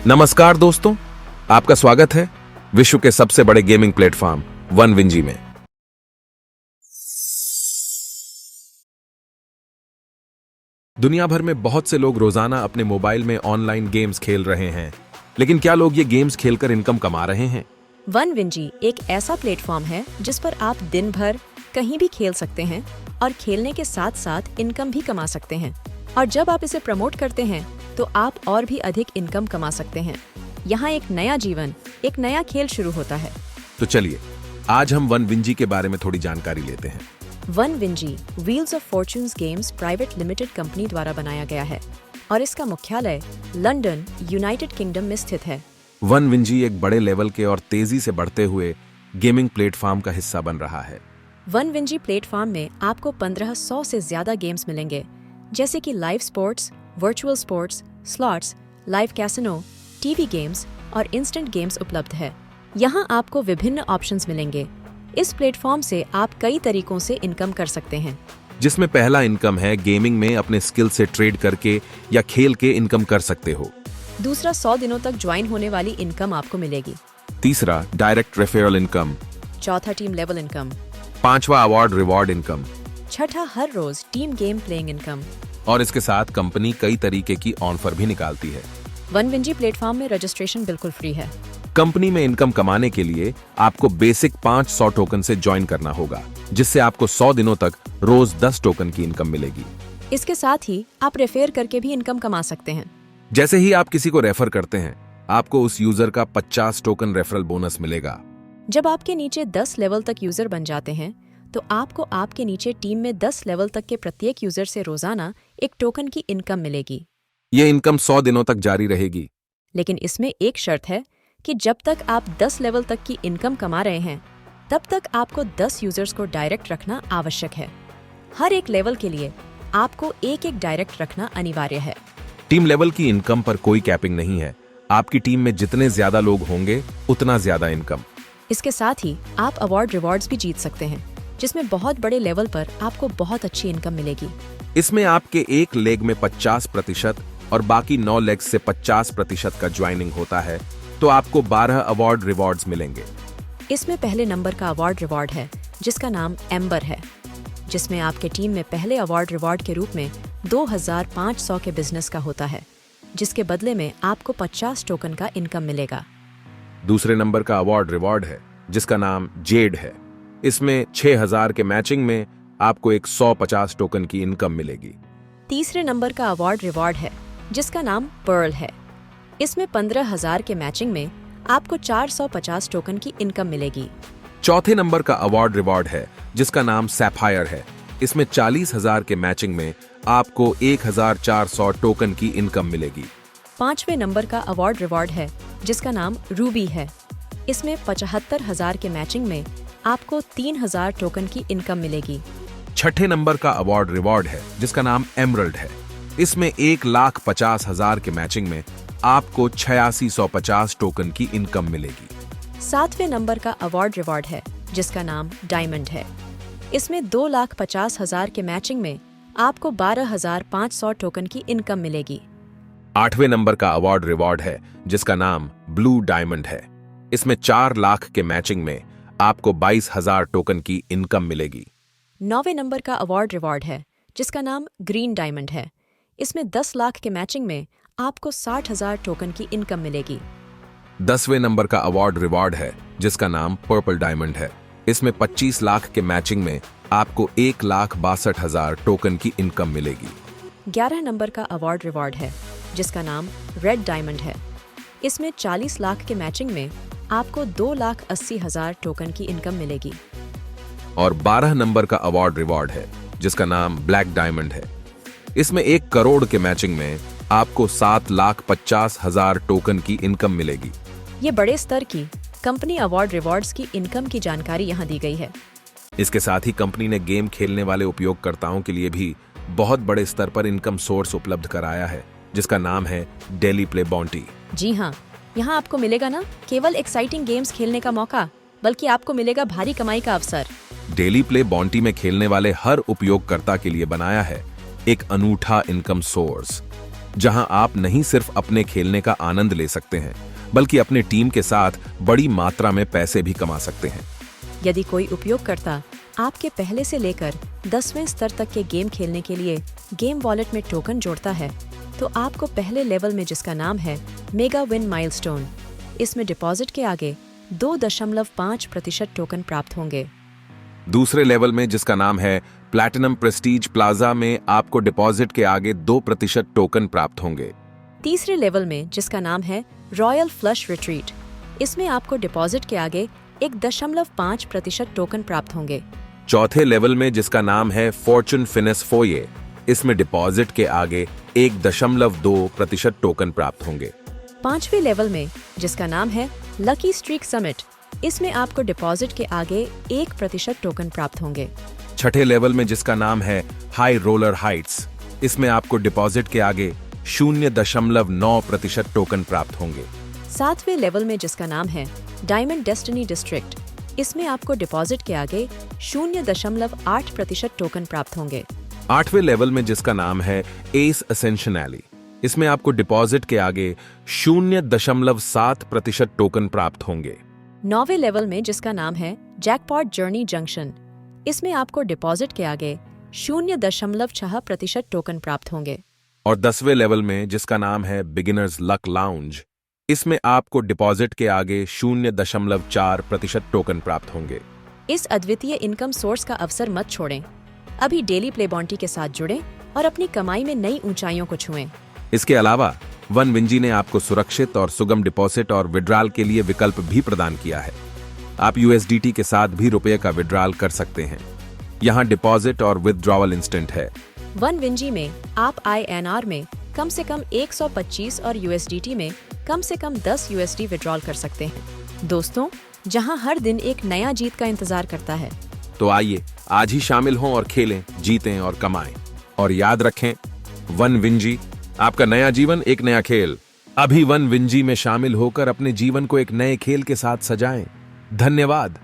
नमस्कार दोस्तों, आपका स्वागत है विश्व के सबसे बड़े गेमिंग प्लेटफॉर्म OneWinG में। दुनिया भर में बहुत से लोग रोजाना अपने मोबाइल में ऑनलाइन गेम्स खेल रहे हैं, लेकिन क्या लोग ये गेम्स खेलकर इनकम कमा रहे हैं? OneWinG एक ऐसा प्लेटफॉर्म है जिस पर आप दिन भर कहीं भी खेल सकते हैं और खेलने के साथ साथ इनकम भी कमा सकते हैं। और जब आप इसे प्रमोट करते हैं तो आप और भी अधिक इनकम कमा सकते हैं। यहाँ एक नया जीवन, एक नया खेल शुरू होता है। तो चलिए आज हम OneWinG के बारे में थोड़ी जानकारी लेते हैं। OneWinG wheels of fortunes games private limited company द्वारा बनाया गया है और इसका मुख्यालय लंदन, यूनाइटेड किंगडम में स्थित है। OneWinG एक बड़े लेवल के और तेजी से बढ़ते हुए गेमिंग प्लेटफॉर्म का हिस्सा बन रहा है। OneWinG प्लेटफॉर्म में आपको 1500 से ज्यादा गेम्स मिलेंगे, जैसे कि live sports, virtual sports, slots, live casino, TV games और इंस्टेंट गेम्स उपलब्ध है। यहाँ आपको विभिन्न ऑप्शंस मिलेंगे। इस प्लेटफॉर्म से आप कई तरीकों से इनकम कर सकते हैं, जिसमें पहला इनकम है गेमिंग में अपने स्किल से ट्रेड करके या खेल के इनकम कर सकते हो। दूसरा 100 दिनों तक ज्वाइन होने वाली इनकम आपको मिलेगी। तीसरा डायरेक्ट रेफरल इनकम। चौथा टीम लेवल इनकम। पांचवा अवार्ड रिवॉर्ड इनकम। छठा हर रोज टीम गेम प्लेइंग इनकम। और इसके साथ कंपनी कई तरीके की ऑफर भी निकालती है। OneWinG प्लेटफॉर्म में रजिस्ट्रेशन बिल्कुल फ्री है। कंपनी में इनकम कमाने के लिए आपको बेसिक 500 टोकन से ज्वाइन करना होगा, जिससे आपको 100 दिनों तक रोज 10 टोकन की इनकम मिलेगी। इसके साथ ही आप रेफर करके भी इनकम कमा सकते हैं। जैसे ही आप किसी को रेफर करते हैं, आपको उस यूजर का 50 टोकन रेफरल बोनस मिलेगा। जब आपके नीचे 10 लेवल तक यूजर बन जाते हैं तो आपको आपके नीचे टीम में 10 लेवल तक के प्रत्येक यूजर से रोजाना एक टोकन की इनकम मिलेगी। ये इनकम 100 दिनों तक जारी रहेगी। लेकिन इसमें एक शर्त है कि जब तक आप 10 लेवल तक की इनकम कमा रहे हैं, तब तक आपको 10 यूजर्स को डायरेक्ट रखना आवश्यक है। हर एक लेवल के लिए आपको एक एक डायरेक्ट रखना अनिवार्य है। टीम लेवल की इनकम पर कोई कैपिंग नहीं है। आपकी टीम में जितने ज्यादा लोग होंगे, उतना ज्यादा इनकम। इसके साथ ही आप अवार्ड रिवॉर्ड्स भी जीत सकते हैं, जिसमें बहुत बड़े लेवल पर आपको बहुत अच्छी इनकम मिलेगी। इसमें आपके एक लेग में 50% और बाकी 9 लेग से 50% का ज्वाइनिंग होता है, तो आपको 12 अवार्ड रिवॉर्ड्स मिलेंगे। इसमें पहले नंबर का अवार्ड रिवॉर्ड है, जिसका नाम एम्बर है, जिसमें आपके टीम में पहले अवार्ड रिवॉर्ड के रूप में 2500 के बिजनेस का होता है, जिसके बदले में आपको 50 टोकन का इनकम मिलेगा। दूसरे नंबर का अवार्ड रिवॉर्ड है, जिसका नाम जेड है। इसमें 6000 के मैचिंग में आपको एक 150 टोकन की इनकम मिलेगी। तीसरे नंबर का अवार्ड रिवॉर्ड है, जिसका नाम पर्ल है। इसमें 15000 के मैचिंग में आपको 450 टोकन की इनकम मिलेगी। चौथे नंबर का अवार्ड रिवॉर्ड है, जिसका नाम सैफायर है। इसमें 40000 के मैचिंग में आपको 1400 टोकन की इनकम मिलेगी। पांचवें नंबर का अवार्ड रिवॉर्ड है, जिसका नाम रूबी है। इसमें 75000 के मैचिंग में आपको 3000 टोकन की इनकम मिलेगी। छठे नंबर का अवार्ड रिवॉर्ड है, जिसका नाम एमरल्ड है। इसमें 1,50,000 के मैचिंग में आपको 8650 टोकन की इनकम मिलेगी। सातवें नंबर का अवार्ड रिवॉर्ड है, जिसका नाम डायमंड है। इसमें 2,50,000 के मैचिंग में आपको 12,500 टोकन की इनकम मिलेगी। आठवें नंबर का अवार्ड रिवॉर्ड है, जिसका नाम ब्लू डायमंड है। इसमें 4 लाख के मैचिंग में आपको 22,000 टोकन की इनकम मिलेगी। नौवें नंबर का अवार्ड रिवॉर्ड है, जिसका नाम ग्रीन डायमंड है। इसमें 10 लाख के मैचिंग में आपको 60,000 टोकन की इनकम मिलेगी। 10वें नंबर का अवार्ड रिवॉर्ड है, जिसका नाम पर्पल डायमंड है। इसमें 25 लाख के मैचिंग में आपको 1,62,000 टोकन की इनकम मिलेगी। 11 नंबर का अवार्ड रिवॉर्ड है, जिसका नाम रेड डायमंड है। इसमें 40 लाख के मैचिंग में आपको 2,80,000 टोकन की इनकम मिलेगी। और 12 नंबर का अवार्ड रिवॉर्ड है, जिसका नाम ब्लैक डायमंड है। इसमें 1 करोड़ के मैचिंग में आपको 7,50,000 टोकन की इनकम मिलेगी। ये बड़े स्तर की कंपनी अवार्ड रिवॉर्ड्स की इनकम की जानकारी यहाँ दी गई है। इसके साथ ही कंपनी ने गेम खेलने वाले उपयोगकर्ताओं के लिए भी बहुत बड़े स्तर पर इनकम सोर्स उपलब्ध कराया है, जिसका नाम है डेली प्ले बाउंटी। जी हाँ, यहाँ आपको मिलेगा न केवल एक्साइटिंग गेम्स खेलने का मौका, बल्कि आपको मिलेगा भारी कमाई का अवसर। डेली प्ले बाउंटी में खेलने वाले हर उपयोगकर्ता के लिए बनाया है एक अनूठा इनकम सोर्स, जहां आप नहीं सिर्फ अपने खेलने का आनंद ले सकते हैं बल्कि अपने टीम के साथ बड़ी मात्रा में पैसे भी कमा सकते हैं। यदि कोई उपयोगकर्ता आपके पहले से लेकर 10वें स्तर तक के गेम खेलने के लिए गेम वॉलेट में टोकन जोड़ता है तो आपको पहले लेवल में, जिसका नाम है मेगा विन माइलस्टोन, इसमें डिपॉजिट के आगे 2.5% टोकन प्राप्त होंगे। दूसरे लेवल में, जिसका नाम है प्लैटिनम प्रेस्टीज प्लाजा, में आपको डिपॉजिट के आगे 2% टोकन प्राप्त होंगे। तीसरे लेवल में, जिसका नाम है रॉयल फ्लश रिट्रीट, इसमें आपको डिपॉजिट के आगे 1.5% टोकन प्राप्त होंगे। चौथे लेवल में, जिसका नाम है फॉर्चून फिनेस फोये, इसमें डिपॉजिट के आगे 1.2% टोकन प्राप्त होंगे। पांचवें लेवल में, जिसका नाम है लकी स्ट्रीक समिट, इसमें आपको डिपॉजिट के आगे 1% टोकन प्राप्त होंगे। छठे लेवल में, जिसका नाम है हाई रोलर हाइट्स, इसमें आपको डिपॉजिट के आगे 0.9% टोकन प्राप्त होंगे। सातवें लेवल में, जिसका नाम है डायमंड डेस्टिनी डिस्ट्रिक्ट, इसमें आपको डिपॉजिट के आगे 0.8% टोकन प्राप्त होंगे। आठवें लेवल में, जिसका नाम है एस असेंशन एली, इसमें आपको डिपॉजिट के आगे 0.7% टोकन प्राप्त होंगे। नौवें लेवल में, जिसका नाम है जैकपॉट जर्नी जंक्शन, इसमें आपको डिपॉजिट के आगे 0.6% टोकन प्राप्त होंगे। और 10वें लेवल में, जिसका नाम है बिगिनर्स लक लाउंज, इसमें आपको डिपॉजिट के आगे 0.4% टोकन प्राप्त होंगे। इस अद्वितीय इनकम सोर्स का अवसर मत छोड़ें। अभी डेली प्ले बॉन्टी के साथ जुड़ें और अपनी कमाई में नई ऊंचाइयों को छुएं। इसके अलावा वन विंजी ने आपको सुरक्षित और सुगम डिपॉजिट और विड्रॉल के लिए विकल्प भी प्रदान किया है। आप USDT के साथ भी रुपए का विड्रॉल कर सकते हैं। यहाँ डिपॉजिट और विथड्रॉवल इंस्टेंट है। वन विंजी में आप INR में कम से कम 125 और USDT में कम से कम 10 USD विड्रॉल कर सकते हैं। दोस्तों, जहां हर दिन एक नया जीत का इंतजार करता है। तो आइए आज ही शामिल हों और खेलें, जीतें और कमाएं। और याद रखें, वन विंजी, आपका नया जीवन एक नया खेल। अभी वन विंजी में शामिल होकर अपने जीवन को एक नए खेल के साथ सजाएं। धन्यवाद।